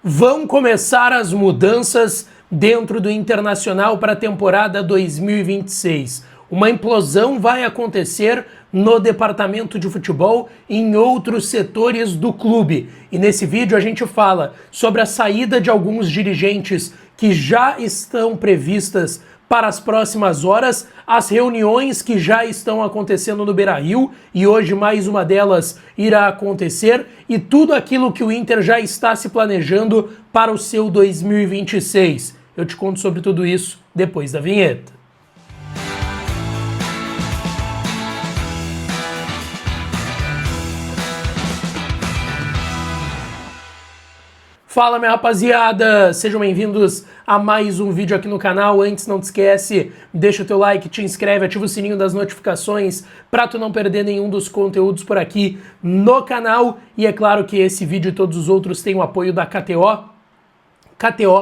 Vão começar as mudanças dentro do Internacional para a temporada 2026. Uma implosão vai acontecer no departamento de futebol e em outros setores do clube. E nesse vídeo a gente fala sobre a saída de alguns dirigentes que já estão previstas para as próximas horas, as reuniões que já estão acontecendo no Beira-Rio, e hoje mais uma delas irá acontecer, e tudo aquilo que o Inter já está se planejando para o seu 2026. Eu te conto sobre tudo isso depois da vinheta. Fala, minha rapaziada, sejam bem-vindos a mais um vídeo aqui no canal. Antes, não te esquece, deixa o teu like, te inscreve, ativa o sininho das notificações para tu não perder nenhum dos conteúdos por aqui no canal. E é claro que esse vídeo e todos os outros têm o apoio da KTO, kto.bet.br,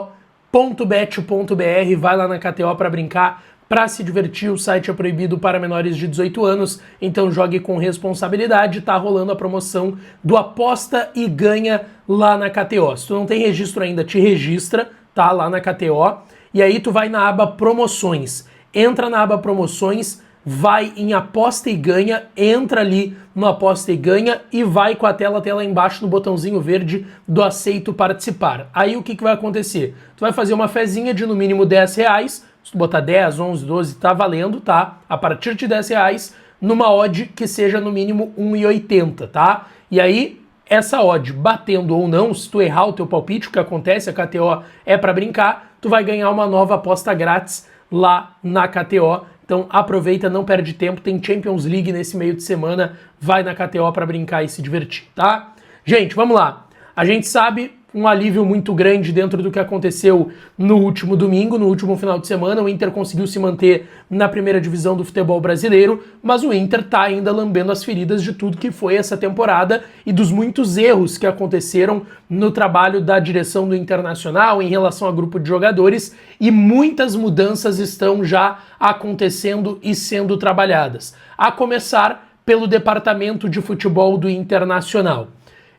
vai lá na KTO para brincar, para se divertir. O site é proibido para menores de 18 anos, então jogue com responsabilidade. Tá rolando a promoção do Aposta e Ganha lá na KTO. Se tu não tem registro ainda, te registra, tá? Lá na KTO. E aí tu vai na aba Promoções. Entra na aba Promoções, vai em Aposta e Ganha, entra ali no Aposta e Ganha e vai com a tela até lá embaixo no botãozinho verde do Aceito Participar. Aí o que vai acontecer? Tu vai fazer uma fezinha de no mínimo R$10, se tu botar 10, 11, 12, tá valendo, tá? A partir de R$10, numa odd que seja no mínimo 1,80, tá? E aí, essa odd batendo ou não, se tu errar o teu palpite, o que acontece, a KTO é para brincar, tu vai ganhar uma nova aposta grátis lá na KTO. Então aproveita, não perde tempo, tem Champions League nesse meio de semana, vai na KTO para brincar e se divertir, tá? Gente, vamos lá. A gente sabe um alívio muito grande dentro do que aconteceu no último domingo, no último final de semana. O Inter conseguiu se manter na primeira divisão do futebol brasileiro, mas o Inter tá ainda lambendo as feridas de tudo que foi essa temporada e dos muitos erros que aconteceram no trabalho da direção do Internacional em relação a grupo de jogadores, e muitas mudanças estão já acontecendo e sendo trabalhadas. A começar pelo departamento de futebol do Internacional.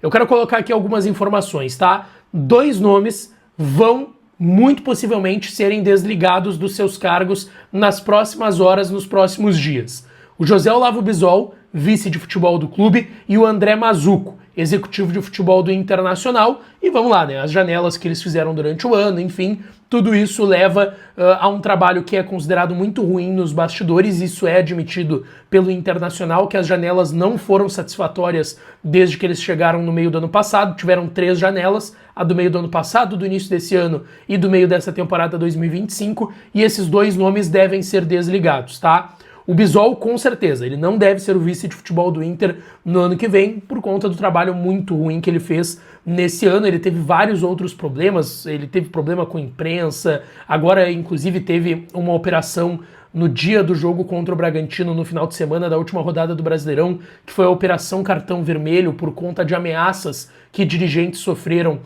Eu quero colocar aqui algumas informações, tá? 2 nomes vão muito possivelmente serem desligados dos seus cargos nas próximas horas, nos próximos dias. O José Olavo Bisol, vice de futebol do clube, e o André Mazzuco, executivo de futebol do Internacional. E vamos lá, né? As janelas que eles fizeram durante o ano, enfim, tudo isso leva a um trabalho que é considerado muito ruim nos bastidores. Isso é admitido pelo Internacional, que as janelas não foram satisfatórias desde que eles chegaram no meio do ano passado. Tiveram 3 janelas, a do meio do ano passado, do início desse ano e do meio dessa temporada 2025, e esses 2 nomes devem ser desligados, tá? O Bisol, com certeza, ele não deve ser o vice de futebol do Inter no ano que vem, por conta do trabalho muito ruim que ele fez nesse ano. Ele teve vários outros problemas, ele teve problema com imprensa, agora inclusive teve uma operação no dia do jogo contra o Bragantino, no final de semana da última rodada do Brasileirão, que foi a Operação Cartão Vermelho, por conta de ameaças que dirigentes sofreram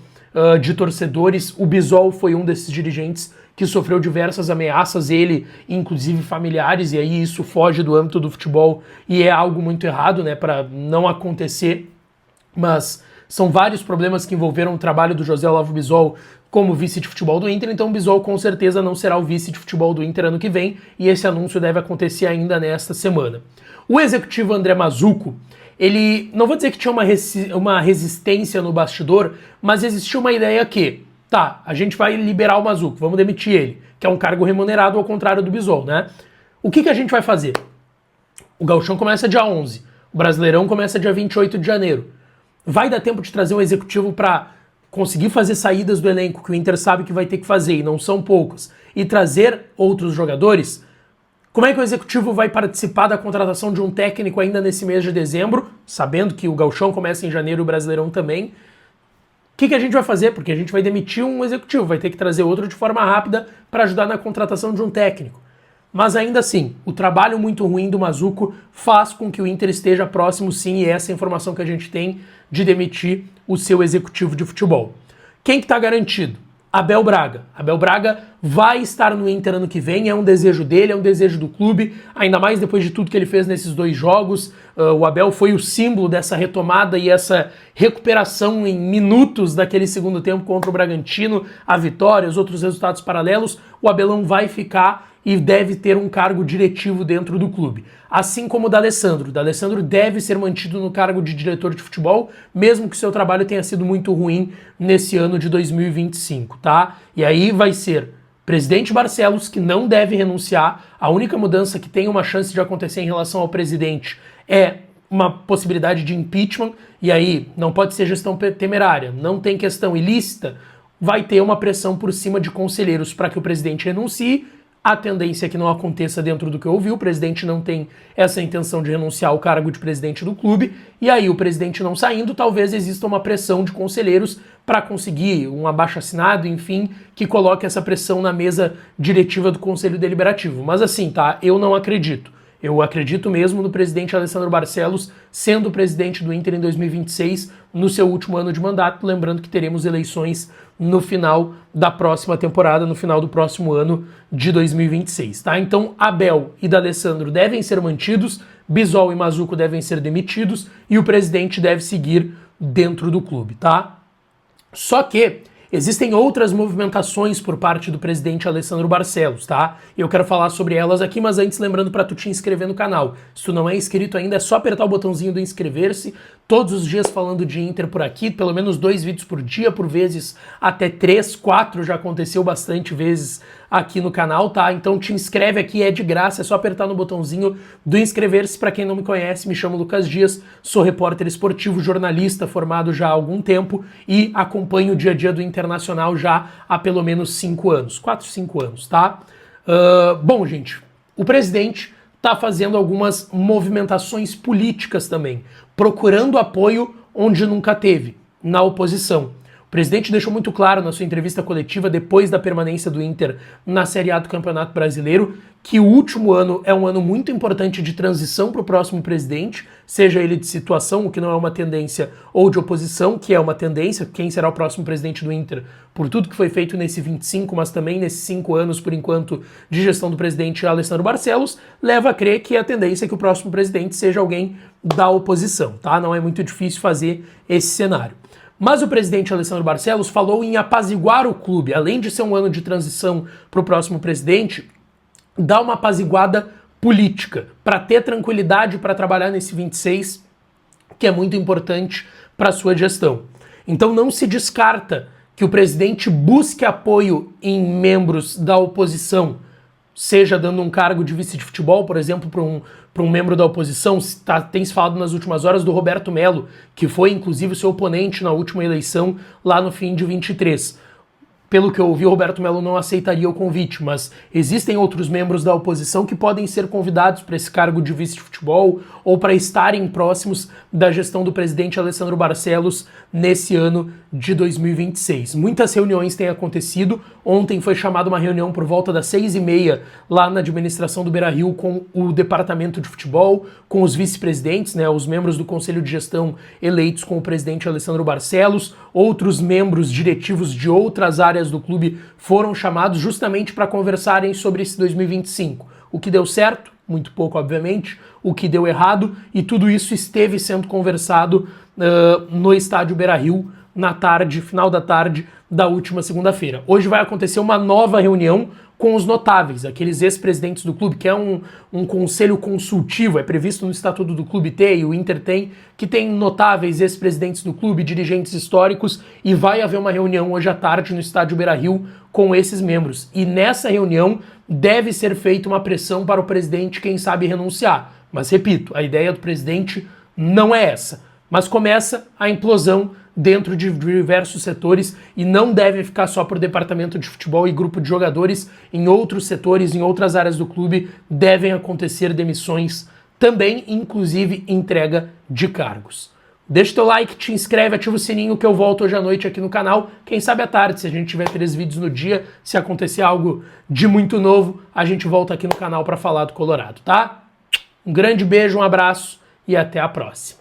de torcedores. O Bisol foi um desses dirigentes que sofreu diversas ameaças, ele, inclusive familiares, e aí isso foge do âmbito do futebol e é algo muito errado, né, para não acontecer, mas são vários problemas que envolveram o trabalho do José Olavo Bisol como vice de futebol do Inter. Então o Bisol com certeza não será o vice de futebol do Inter ano que vem, e esse anúncio deve acontecer ainda nesta semana. O executivo André Mazzuco, ele, não vou dizer que tinha uma resistência no bastidor, mas existia uma ideia que, tá, a gente vai liberar o Mazzuco, vamos demitir ele, que é um cargo remunerado ao contrário do Bisol, né? O que a gente vai fazer? O Gauchão começa dia 11, o Brasileirão começa dia 28 de janeiro. Vai dar tempo de trazer um executivo para conseguir fazer saídas do elenco, que o Inter sabe que vai ter que fazer, e não são poucas, e trazer outros jogadores? Como é que o executivo vai participar da contratação de um técnico ainda nesse mês de dezembro, sabendo que o Gauchão começa em janeiro e o Brasileirão também? O que a gente vai fazer? Porque a gente vai demitir um executivo, vai ter que trazer outro de forma rápida para ajudar na contratação de um técnico. Mas ainda assim, o trabalho muito ruim do Mazzuco faz com que o Inter esteja próximo, sim, e essa é a informação que a gente tem, de demitir o seu executivo de futebol. Quem que está garantido? Abel Braga. Abel Braga vai estar no Inter ano que vem, é um desejo dele, é um desejo do clube, ainda mais depois de tudo que ele fez nesses 2 jogos. O Abel foi o símbolo dessa retomada e essa recuperação em minutos daquele segundo tempo contra o Bragantino, a vitória, os outros resultados paralelos. O Abelão vai ficar e deve ter um cargo diretivo dentro do clube. Assim como o D'Alessandro. O D'Alessandro deve ser mantido no cargo de diretor de futebol, mesmo que seu trabalho tenha sido muito ruim nesse ano de 2025, tá? E aí vai ser presidente Barcelos, que não deve renunciar. A única mudança que tem uma chance de acontecer em relação ao presidente é uma possibilidade de impeachment, e aí não pode ser gestão temerária, não tem questão ilícita, vai ter uma pressão por cima de conselheiros para que o presidente renuncie. A tendência é que não aconteça dentro do que eu ouvi, o presidente não tem essa intenção de renunciar ao cargo de presidente do clube, e aí o presidente não saindo, talvez exista uma pressão de conselheiros para conseguir um abaixo-assinado, enfim, que coloque essa pressão na mesa diretiva do Conselho Deliberativo. Mas assim, tá, eu não acredito. Eu acredito mesmo no presidente Alessandro Barcelos sendo presidente do Inter em 2026, no seu último ano de mandato, lembrando que teremos eleições no final da próxima temporada, no final do próximo ano de 2026, tá? Então, Abel e D'Alessandro devem ser mantidos, Bisol e Mazuco devem ser demitidos e o presidente deve seguir dentro do clube, tá? Só que existem outras movimentações por parte do presidente Alessandro Barcelos, tá? Eu quero falar sobre elas aqui, mas antes lembrando para tu te inscrever no canal. Se tu não é inscrito ainda, é só apertar o botãozinho do inscrever-se. Todos os dias falando de Inter por aqui, pelo menos 2 vídeos por dia, por vezes até 3, 4, já aconteceu bastante vezes aqui no canal, tá? Então te inscreve aqui, é de graça, é só apertar no botãozinho do inscrever-se. Para quem não me conhece, me chamo Lucas Dias, sou repórter esportivo, jornalista, formado já há algum tempo e acompanho o dia a dia do Internacional já há pelo menos 5 anos, 4, 5 anos, tá? Bom, gente, o presidente está fazendo algumas movimentações políticas também, procurando apoio onde nunca teve, na oposição. O presidente deixou muito claro na sua entrevista coletiva depois da permanência do Inter na Série A do Campeonato Brasileiro que o último ano é um ano muito importante de transição para o próximo presidente, seja ele de situação, o que não é uma tendência, ou de oposição, que é uma tendência, quem será o próximo presidente do Inter, por tudo que foi feito nesse 25, mas também nesses 5 anos, por enquanto, de gestão do presidente Alessandro Barcelos, leva a crer que a tendência é que o próximo presidente seja alguém da oposição, tá? Não é muito difícil fazer esse cenário. Mas o presidente Alessandro Barcelos falou em apaziguar o clube, além de ser um ano de transição para o próximo presidente, dar uma apaziguada política, para ter tranquilidade para trabalhar nesse 26, que é muito importante para a sua gestão. Então não se descarta que o presidente busque apoio em membros da oposição, seja dando um cargo de vice de futebol, por exemplo, para um membro da oposição. Tem se falado nas últimas horas do Roberto Melo, que foi inclusive o seu oponente na última eleição lá no fim de 23. Pelo que eu ouvi, o Roberto Melo não aceitaria o convite, mas existem outros membros da oposição que podem ser convidados para esse cargo de vice de futebol ou para estarem próximos da gestão do presidente Alessandro Barcelos nesse ano de 2026. Muitas reuniões têm acontecido. Ontem foi chamada uma reunião por volta das 6h30 lá na administração do Beira-Rio com o departamento de futebol, com os vice-presidentes, né, os membros do conselho de gestão eleitos com o presidente Alessandro Barcelos. Outros membros diretivos de outras áreas do clube foram chamados justamente para conversarem sobre esse 2025. O que deu certo, muito pouco obviamente, o que deu errado, e tudo isso esteve sendo conversado no estádio Beira-Rio na tarde, final da tarde da última segunda-feira. Hoje vai acontecer uma nova reunião com os notáveis, aqueles ex-presidentes do clube, que é um conselho consultivo, é previsto no Estatuto do Clube ter, e o Inter tem, que tem notáveis ex-presidentes do clube, dirigentes históricos, e vai haver uma reunião hoje à tarde no estádio Beira-Rio com esses membros. E nessa reunião deve ser feita uma pressão para o presidente, quem sabe, renunciar. Mas, repito, a ideia do presidente não é essa. Mas começa a implosão dentro de diversos setores e não deve ficar só por departamento de futebol e grupo de jogadores. Em outros setores, em outras áreas do clube, devem acontecer demissões também, inclusive entrega de cargos. Deixa o teu like, te inscreve, ativa o sininho que eu volto hoje à noite aqui no canal. Quem sabe à tarde, se a gente tiver 3 vídeos no dia, se acontecer algo de muito novo, a gente volta aqui no canal para falar do Colorado, tá? Um grande beijo, um abraço e até a próxima.